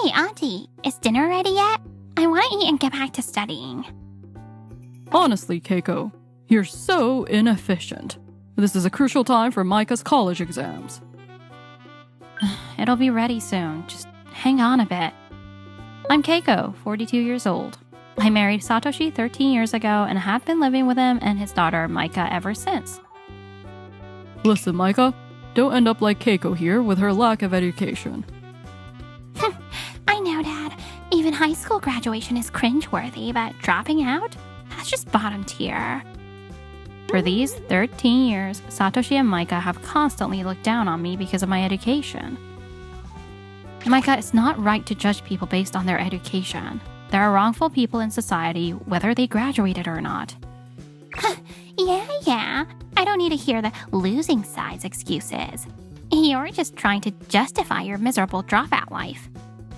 Hey, Auntie, is dinner ready yet? I want to eat and get back to studying. Honestly, Keiko, you're so inefficient. This is a crucial time for Maika's college exams. It'll be ready soon. Just hang on a bit. I'm Keiko, 42 years old. I married Satoshi 13 years ago and have been living with him and his daughter Maika ever since. Listen, Maika, don't end up like Keiko here with her lack of education. I know, Dad. Even high school graduation is cringeworthy, but dropping out? That's just bottom tier. For these 13 years, Satoshi and Maika have constantly looked down on me because of my education. Maika, it's not right to judge people based on their education. There are wrongful people in society, whether they graduated or not. Yeah. I don't need to hear the losing side's excuses. You're just trying to justify your miserable dropout life.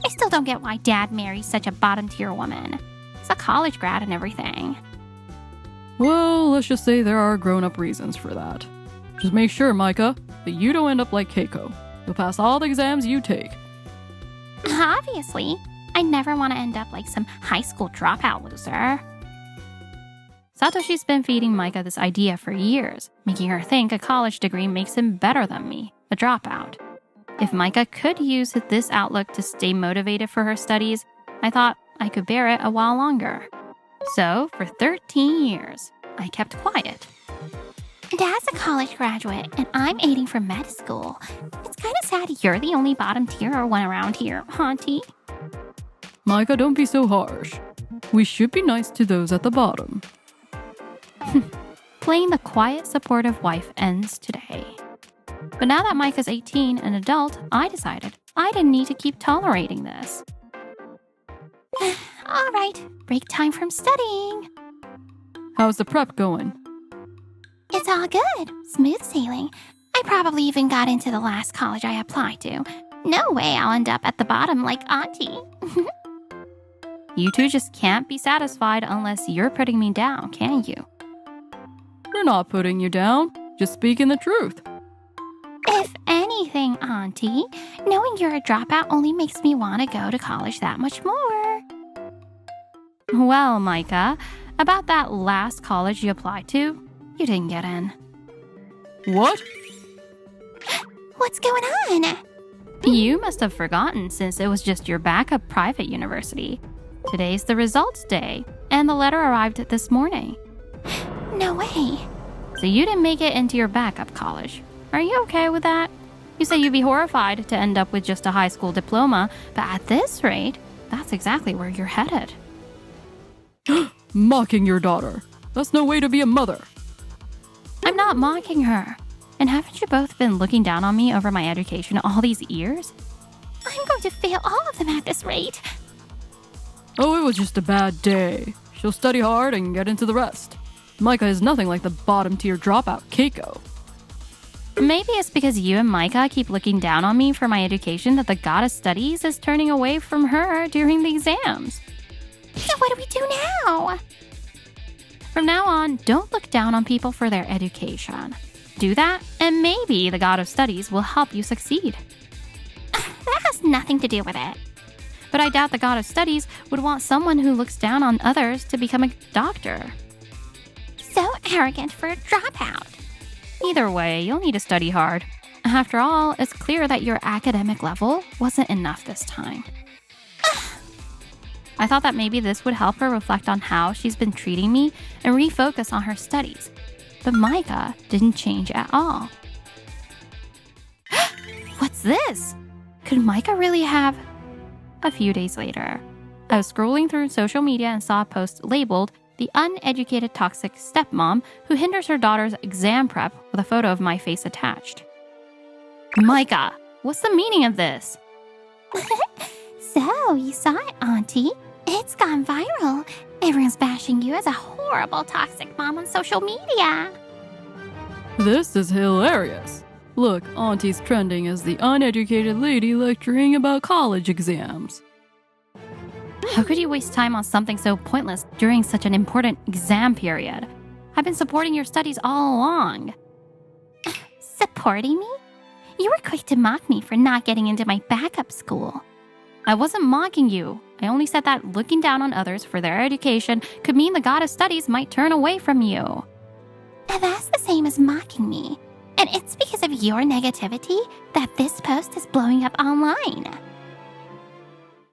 I still don't get why Dad marries such a bottom-tier woman. He's a college grad and everything. Well, let's just say there are grown-up reasons for that. Just make sure, Maika, that you don't end up like Keiko. You'll pass all the exams you take. Obviously. I never want to end up like some high school dropout loser. Satoshi's been feeding Maika this idea for years, making her think a college degree makes him better than me, a dropout. If Maika could use this outlook to stay motivated for her studies, I thought I could bear it a while longer. So, for 13 years, I kept quiet. Dad's a college graduate, and I'm aiding for med school. It's kind of sad you're the only bottom-tier one around here, Auntie. Maika, don't be so harsh. We should be nice to those at the bottom. Playing the quiet, supportive wife ends today. But now that Maika's 18 and an adult, I decided I didn't need to keep tolerating this. All right, break time from studying. How's the prep going? It's all good. Smooth sailing. I probably even got into the last college I applied to. No way I'll end up at the bottom like Auntie. You two just can't be satisfied unless you're putting me down, can you? We're not putting you down, just speaking the truth. If anything, Auntie, knowing you're a dropout only makes me want to go to college that much more. Well, Maika, about that last college you applied to, you didn't get in. What? What's going on? You must have forgotten since it was just your backup private university. Today's the results day, and the letter arrived this morning. No way. So you didn't make it into your backup college. Are you okay with that? You say you'd be horrified to end up with just a high school diploma, but at this rate, that's exactly where you're headed. Mocking your daughter. That's no way to be a mother. I'm not mocking her. And haven't you both been looking down on me over my education all these years? I'm going to fail all of them at this rate. Oh, it was just a bad day. She'll study hard and get into the rest. Maika is nothing like the bottom-tier dropout Keiko. Maybe it's because you and Maika keep looking down on me for my education that the goddess studies is turning away from her during the exams. So what do we do now? From now on, don't look down on people for their education. Do that, and maybe the god of studies will help you succeed. That has nothing to do with it. But I doubt the god of studies would want someone who looks down on others to become a doctor. So arrogant for a dropout. Either way, you'll need to study hard. After all, it's clear that your academic level wasn't enough this time. I thought that maybe this would help her reflect on how she's been treating me and refocus on her studies. But Maika didn't change at all. What's this? Could Maika really have... A few days later, I was scrolling through social media and saw a post labeled "The Uneducated Toxic Stepmom Who Hinders Her Daughter's Exam Prep" with a photo of my face attached. Maika, what's the meaning of this? So, you saw it, Auntie. It's gone viral. Everyone's bashing you as a horrible toxic mom on social media. This is hilarious. Look, Auntie's trending as the uneducated lady lecturing about college exams. How could you waste time on something so pointless during such an important exam period? I've been supporting your studies all along. Supporting me? You were quick to mock me for not getting into my backup school. I wasn't mocking you. I only said that looking down on others for their education could mean the god of studies might turn away from you. And that's the same as mocking me. And it's because of your negativity that this post is blowing up online.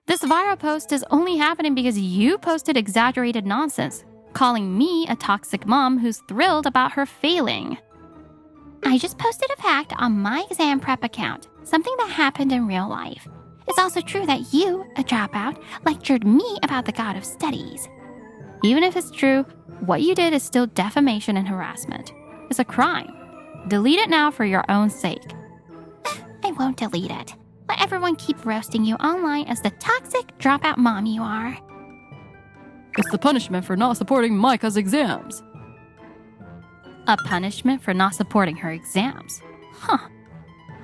This viral post is only happening because you posted exaggerated nonsense, calling me a toxic mom who's thrilled about her failing. I just posted a fact on my exam prep account, something that happened in real life. It's also true that you, a dropout, lectured me about the god of studies. Even if it's true, what you did is still defamation and harassment. It's a crime. Delete it now for your own sake. I won't delete it. Let everyone keep roasting you online as the toxic dropout mom you are. It's the punishment for not supporting Maika's exams. A punishment for not supporting her exams? Huh.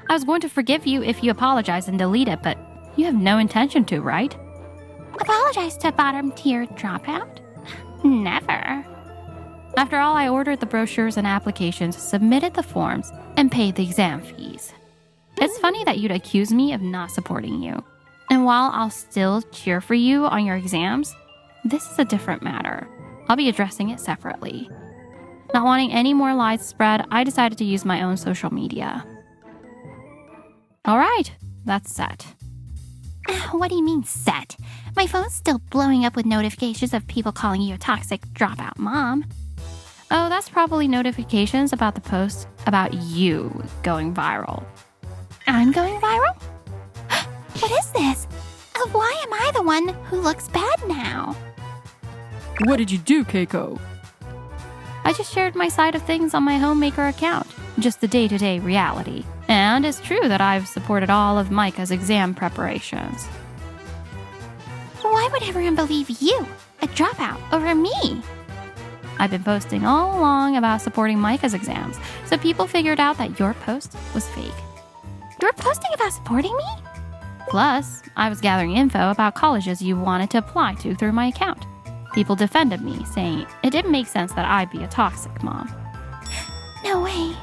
I was going to forgive you if you apologize and delete it, but you have no intention to, right? Apologize to bottom tier dropout? Never. After all, I ordered the brochures and applications, submitted the forms, and paid the exam fees. It's funny that you'd accuse me of not supporting you. And while I'll still cheer for you on your exams, this is a different matter. I'll be addressing it separately. Not wanting any more lies spread, I decided to use my own social media. All right, that's set. What do you mean set? My phone's still blowing up with notifications of people calling you a toxic dropout mom. Oh, that's probably notifications about the post about you going viral. I'm going viral? What is this? Why am I the one who looks bad now? What did you do, Keiko? I just shared my side of things on my homemaker account, just the day-to-day reality. And it's true that I've supported all of Maika's exam preparations. Why would everyone believe you, a dropout, over me? I've been posting all along about supporting Maika's exams, so people figured out that your post was fake. You were posting about supporting me? Plus, I was gathering info about colleges you wanted to apply to through my account. People defended me, saying it didn't make sense that I'd be a toxic mom. No way.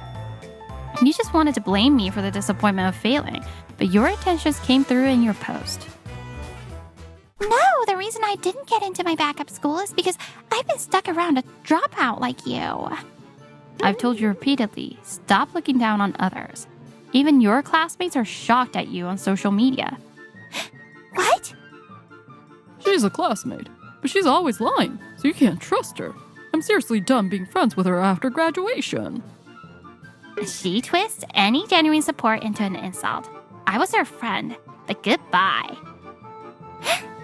You just wanted to blame me for the disappointment of failing, but your intentions came through in your post. No, the reason I didn't get into my backup school is because I've been stuck around a dropout like you. I've told you repeatedly, stop looking down on others. Even your classmates are shocked at you on social media. What? She's a classmate, but she's always lying, so you can't trust her. I'm seriously done being friends with her after graduation. She twists any genuine support into an insult. I was her friend, but goodbye.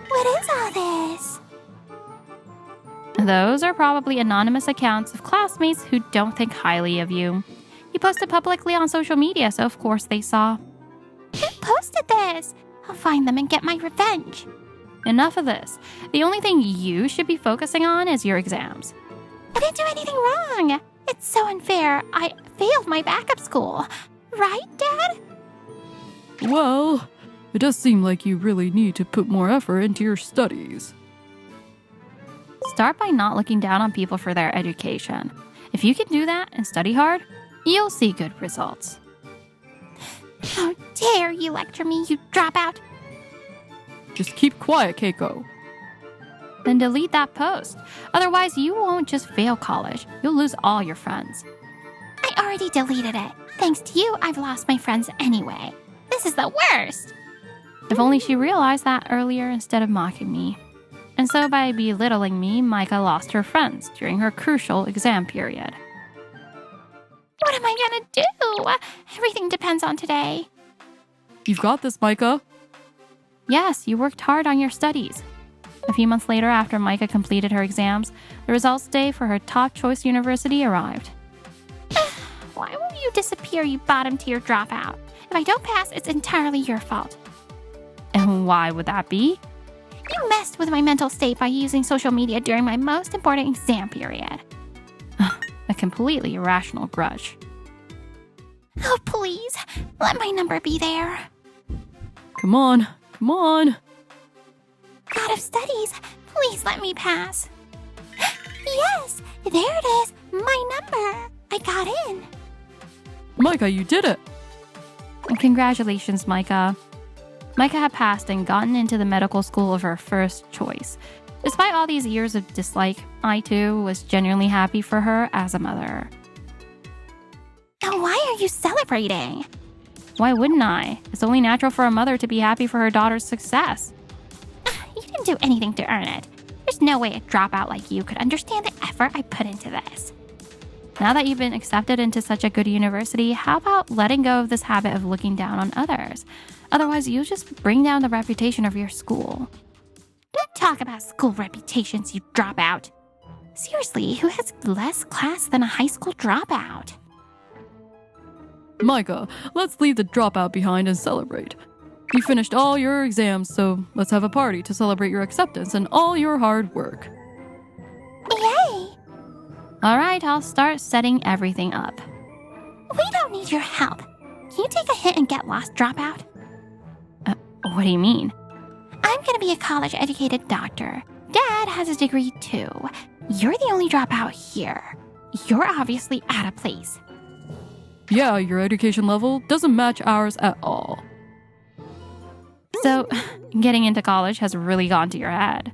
What is all this? Those are probably anonymous accounts of classmates who don't think highly of you. You posted publicly on social media, so of course they saw. Who posted this? I'll find them and get my revenge. Enough of this. The only thing you should be focusing on is your exams. I didn't do anything wrong. It's so unfair. I failed my backup school. Right, Dad? Well, it does seem like you really need to put more effort into your studies. Start by not looking down on people for their education. If you can do that and study hard, you'll see good results. How dare you lecture me, you dropout? Just keep quiet, Keiko. Then delete that post. Otherwise, you won't just fail college. You'll lose all your friends. I already deleted it. Thanks to you, I've lost my friends anyway. This is the worst. If only she realized that earlier instead of mocking me. And so by belittling me, Maika lost her friends during her crucial exam period. What am I gonna do? Everything depends on today. You've got this, Maika. Yes, you worked hard on your studies. A few months later, after Maika completed her exams, the results day for her top choice university arrived. Why won't you disappear, you bottom tier dropout? If I don't pass, it's entirely your fault. And why would that be? You messed with my mental state by using social media during my most important exam period. A completely irrational grudge. Oh, please, let my number be there. Come on, come on. God of studies, please let me pass. Yes, there it is, my number. I got in. Maika, you did it. And congratulations, Maika. Maika had passed and gotten into the medical school of her first choice. Despite all these years of dislike, I too was genuinely happy for her as a mother. Now, why are you celebrating? Why wouldn't I? It's only natural for a mother to be happy for her daughter's success. You didn't do anything to earn it. There's no way a dropout like you could understand the effort I put into this. Now that you've been accepted into such a good university, how about letting go of this habit of looking down on others? Otherwise, you'll just bring down the reputation of your school. Don't talk about school reputations, you dropout. Seriously, who has less class than a high school dropout? Maika, let's leave the dropout behind and celebrate. You finished all your exams, so let's have a party to celebrate your acceptance and all your hard work. Yay! All right, I'll start setting everything up. We don't need your help. Can you take a hint and get lost, dropout? What do you mean? I'm gonna be a college-educated doctor. Dad has a degree too. You're the only dropout here. You're obviously out of place. Yeah, your education level doesn't match ours at all. So, getting into college has really gone to your head.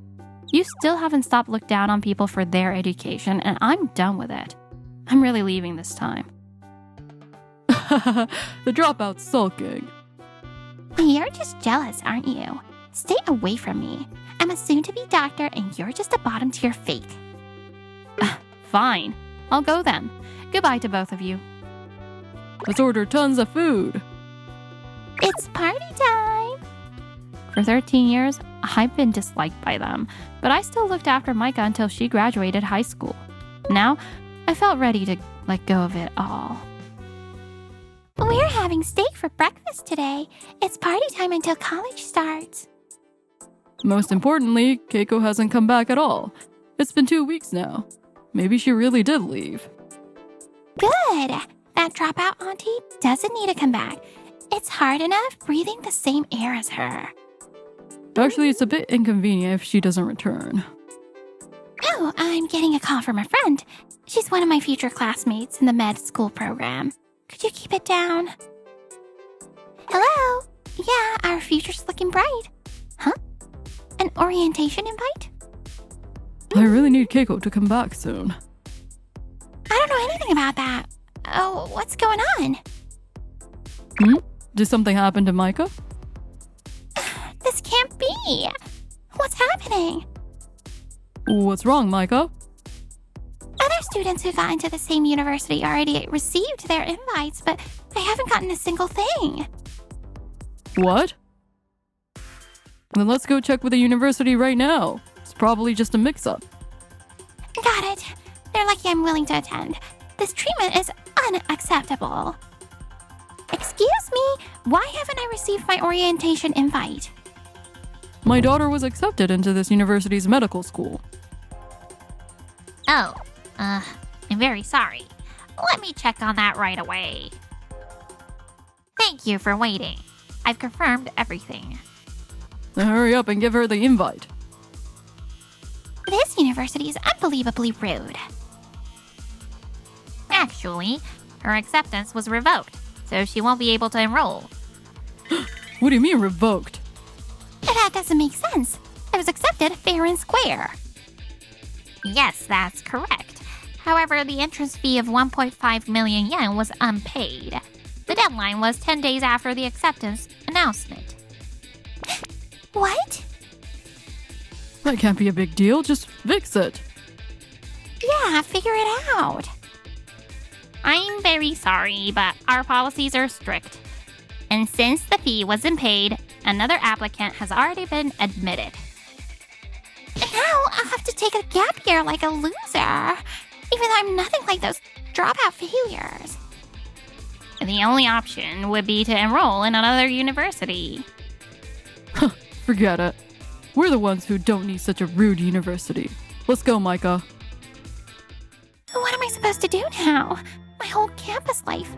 You still haven't stopped looking down on people for their education, and I'm done with it. I'm really leaving this time. The dropout's sulking. You're just jealous, aren't you? Stay away from me. I'm a soon-to-be doctor, and you're just a bottom-tier fake. Fine. I'll go then. Goodbye to both of you. Let's order tons of food. It's party time! For 13 years, I've been disliked by them, but I still looked after Maika until she graduated high school. Now, I felt ready to let go of it all. We're having steak for breakfast today. It's party time until college starts. Most importantly, Keiko hasn't come back at all. It's been 2 weeks now. Maybe she really did leave. Good! That dropout auntie doesn't need to come back. It's hard enough breathing the same air as her. Actually, it's a bit inconvenient if she doesn't return. Oh, I'm getting a call from a friend. She's one of my future classmates in the med school program. Could you keep it down? Hello? Yeah, our future's looking bright. Huh? An orientation invite? I really need Keiko to come back soon. I don't know anything about that. Oh, what's going on? Did something happen to Maika? This can't be. What's happening? What's wrong, Maika? Other students who got into the same university already received their invites, but I haven't gotten a single thing. What? Then let's go check with the university right now. It's probably just a mix-up. Got it. They're lucky I'm willing to attend. This treatment is unacceptable. Excuse me, why haven't I received my orientation invite? My daughter was accepted into this university's medical school. Oh, I'm very sorry. Let me check on that right away. Thank you for waiting. I've confirmed everything. Now hurry up and give her the invite. This university is unbelievably rude. Actually, her acceptance was revoked, so she won't be able to enroll. What do you mean revoked? That doesn't make sense. I was accepted fair and square. Yes, that's correct. However, the entrance fee of 1.5 million yen was unpaid. The deadline was 10 days after the acceptance announcement. What? That can't be a big deal, just fix it. Yeah, figure it out. I'm very sorry, but our policies are strict. And since the fee wasn't paid, another applicant has already been admitted. And now I'll have to take a gap year like a loser, even though I'm nothing like those dropout failures. The only option would be to enroll in another university. Forget it. We're the ones who don't need such a rude university. Let's go, Maika. What am I supposed to do now? My whole campus life.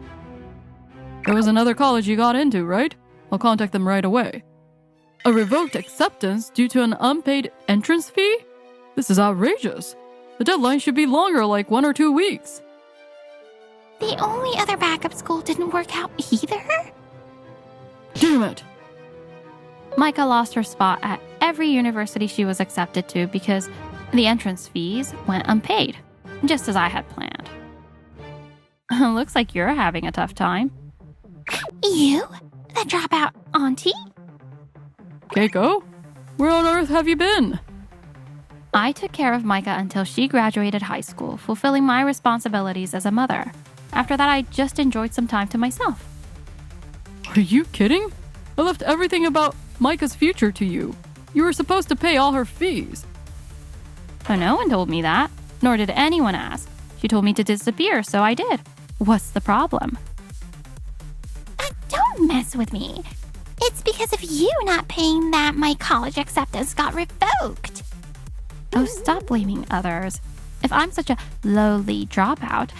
There was another college you got into, right? I'll contact them right away. A revoked acceptance due to an unpaid entrance fee? This is outrageous. The deadline should be longer, like 1 or 2 weeks. The only other backup school didn't work out either? Damn it. Maika lost her spot at every university she was accepted to because the entrance fees went unpaid, just as I had planned. Looks like you're having a tough time. You? The dropout auntie? Keiko? Where on earth have you been? I took care of Maika until she graduated high school, fulfilling my responsibilities as a mother. After that, I just enjoyed some time to myself. Are you kidding? I left everything about Maika's future to you. You were supposed to pay all her fees. Oh, no one told me that, nor did anyone ask. She told me to disappear, so I did. What's the problem? Don't mess with me. It's because of you not paying that my college acceptance got revoked. Oh, stop blaming others. If I'm such a lowly dropout,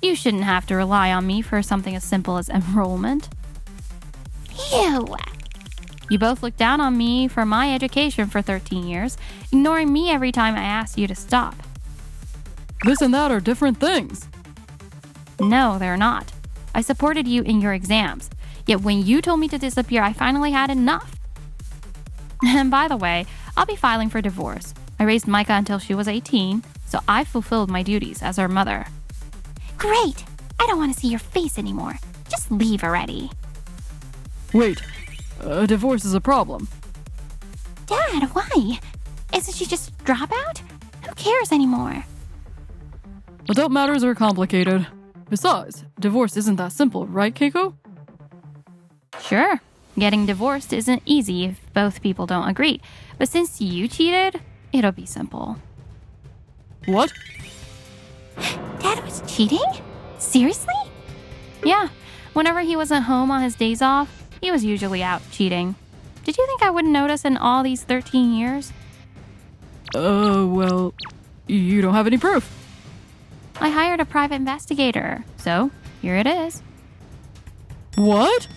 you shouldn't have to rely on me for something as simple as enrollment. You. You both looked down on me for my education for 13 years, ignoring me every time I asked you to stop. This and that are different things. No, they're not. I supported you in your exams, yet when you told me to disappear, I finally had enough. And by the way, I'll be filing for divorce. I raised Maika until she was 18, so I fulfilled my duties as her mother. Great. I don't want to see your face anymore. Just leave already. Wait, a divorce is a problem. Dad, why? Isn't she just dropout? Who cares anymore? Adult matters are complicated. Besides, divorce isn't that simple, right, Keiko? Sure, getting divorced isn't easy if both people don't agree, but since you cheated, it'll be simple. What? Dad was cheating? Seriously? Yeah, whenever he wasn't home on his days off, he was usually out cheating. Did you think I wouldn't notice in all these 13 years? Well, you don't have any proof. I hired a private investigator, so here it is. What?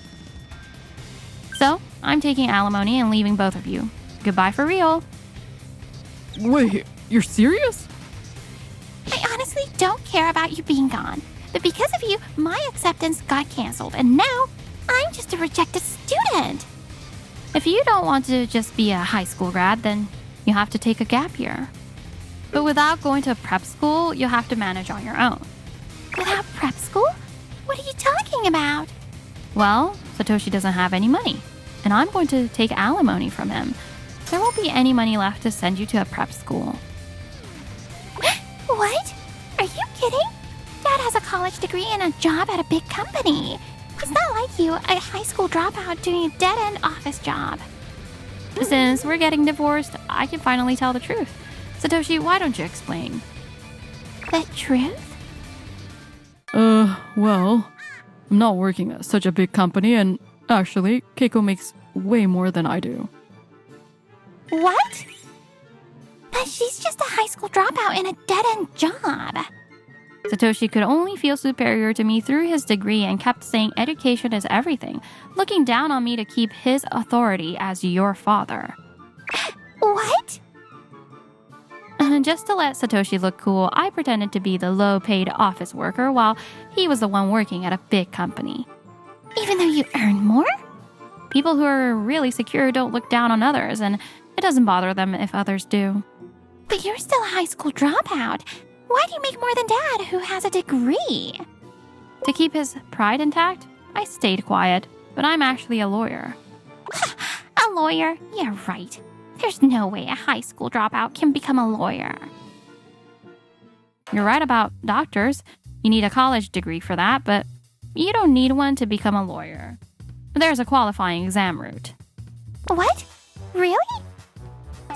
So, I'm taking alimony and leaving both of you. Goodbye for real. Wait, you're serious? I honestly don't care about you being gone. But because of you, my acceptance got canceled, and now I'm just a rejected student. If you don't want to just be a high school grad, then you have to take a gap year. But without going to prep school, you'll have to manage on your own. Without prep school? What are you talking about? Well, Satoshi doesn't have any money, and I'm going to take alimony from him. There won't be any money left to send you to a prep school. What? Are you kidding? Dad has a college degree and a job at a big company. He's not like you, a high school dropout doing a dead-end office job. Since we're getting divorced, I can finally tell the truth. Satoshi, why don't you explain? The truth? Well, I'm not working at such a big company, and actually, Keiko makes way more than I do. What? But she's just a high school dropout in a dead-end job. Satoshi could only feel superior to me through his degree and kept saying education is everything, looking down on me to keep his authority as your father. What? Just to let Satoshi look cool, I pretended to be the low-paid office worker while he was the one working at a big company. Even though you earn more? People who are really secure don't look down on others, and it doesn't bother them if others do. But you're still a high school dropout. Why do you make more than Dad, who has a degree? To keep his pride intact, I stayed quiet, but I'm actually a lawyer. A lawyer? Yeah, right. There's no way a high school dropout can become a lawyer. You're right about doctors. You need a college degree for that, but you don't need one to become a lawyer. There's a qualifying exam route. What? Really?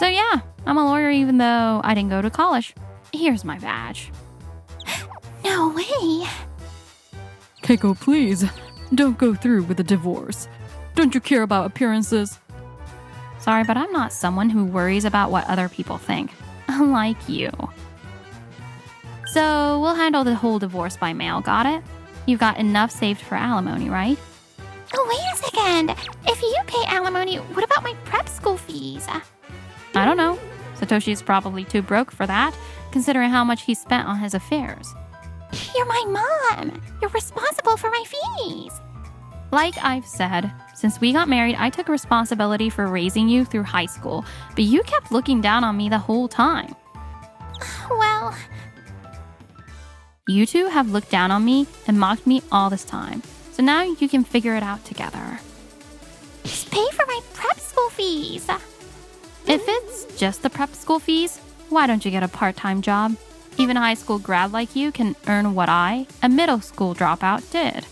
So yeah, I'm a lawyer even though I didn't go to college. Here's my badge. No way. Keiko, please, don't go through with the divorce. Don't you care about appearances? Sorry, but I'm not someone who worries about what other people think. Unlike you. So we'll handle the whole divorce by mail, got it? You've got enough saved for alimony, right? Oh, wait a second. If you pay alimony, what about my prep school fees? I don't know. Satoshi's probably too broke for that, considering how much he spent on his affairs. You're my mom. You're responsible for my fees. Like I've said, since we got married, I took responsibility for raising you through high school, but you kept looking down on me the whole time. Well, You two have looked down on me and mocked me all this time, so now you can figure it out together. just pay for my prep school fees. If it's just the prep school fees, why don't you get a part-time job? Even a high school grad like you can earn what I, a middle school dropout, did.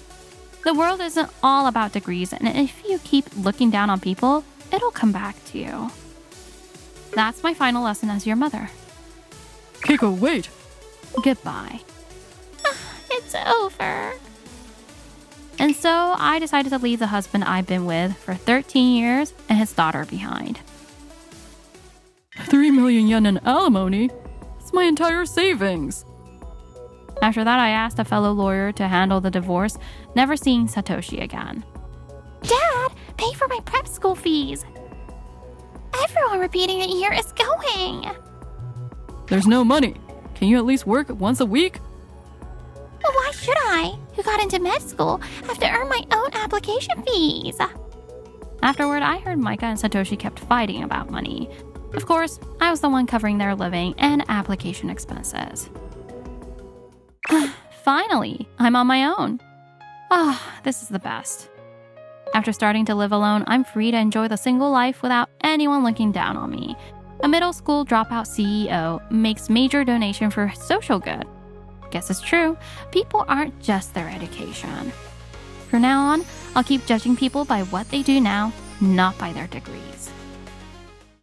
The world isn't all about degrees, and if you keep looking down on people, it'll come back to you. That's my final lesson as your mother. Keiko, wait. Goodbye. It's over. And so I decided to leave the husband I've been with for 13 years and his daughter behind. 3 million yen in alimony? That's my entire savings. After that, I asked a fellow lawyer to handle the divorce, never seeing Satoshi again. Dad, pay for my prep school fees. Everyone repeating a year is going. There's no money. Can you at least work once a week? Well, why should I, who got into med school, have to earn my own application fees? Afterward, I heard Maika and Satoshi kept fighting about money. Of course, I was the one covering their living and application expenses. Finally, I'm on my own. This is the best. After starting to live alone, I'm free to enjoy the single life without anyone looking down on me. A middle school dropout CEO makes major donation for social good. Guess it's true, people aren't just their education. From now on, I'll keep judging people by what they do now, not by their degrees.